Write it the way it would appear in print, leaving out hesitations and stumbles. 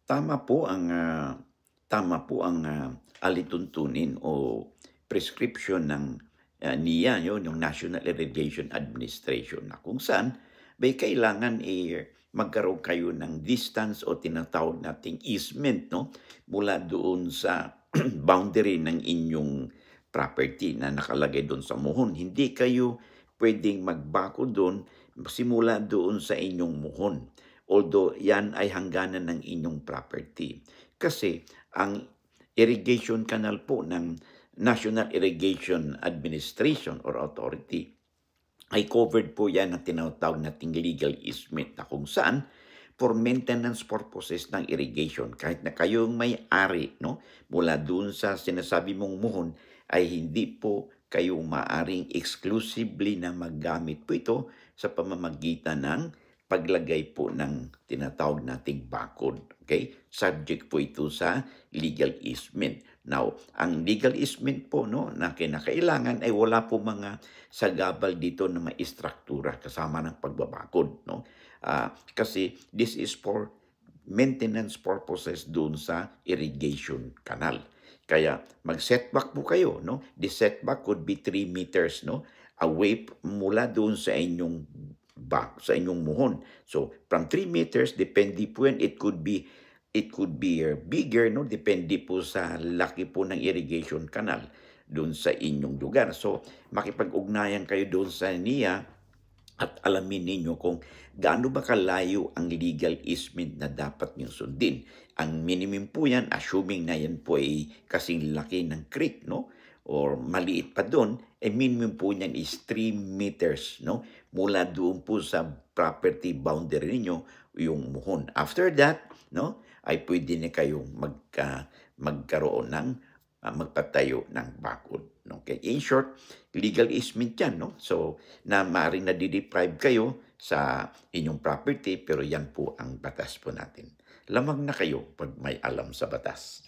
Tama po ang, alituntunin o prescription ng, NIA, yung National Irrigation Administration na kung saan may kailangan, magkaroon kayo ng distance o tinatawag nating easement 'no, mula doon sa boundary ng inyong property na nakalagay doon sa muhon. Hindi kayo puwedeng magbako do'n simula doon sa inyong muhon. Although 'yan ay hangganan ng inyong property. Kasi ang irrigation canal po ng National Irrigation Administration or Authority ay covered po 'yan ng tinatawag nating legal easement na kung saan for maintenance purposes ng irrigation kahit na kayo ang may-ari 'no, mula doon sa sinasabi mong muhon ay hindi po kayo maaaring exclusively na maggamit po ito sa pamamagitan ng paglagay po ng tinatawag nating bakod, okay? Subject po ito sa legal easement. Now, ang legal easement po 'no, na kinakailangan ay wala po mga sagabal dito na maistruktura kasama ng pagbabakod 'no. Kasi this is for maintenance purposes doon sa irrigation canal. Kaya mag-setback po kayo 'no. The setback could be 3 meters 'no, away mula doon sa inyong muhon. So, from 3 meters depende po yan, it could be bigger 'no, depende po sa laki po ng irrigation canal doon sa inyong lugar. So, makipag-ugnayan kayo doon sa NIA at alamin ninyo kung gaano ba kalayo ang legal easement na dapat niyong sundin. Ang minimum po yan, assuming na yan po ay kasing laki ng creek, no? Or maliit pa doon, minimum po niyan is 3 meters, no? Mula doon po sa property boundary ninyo, yung muhon. After that, no? Ay pwede na kayong magkaroon ng magpatayo ng bakod. Okay? In short, legal easement yan, no? So, na maaaring nade-deprive kayo sa inyong property, pero yan po ang batas po natin. Lamang na kayo pag may alam sa batas.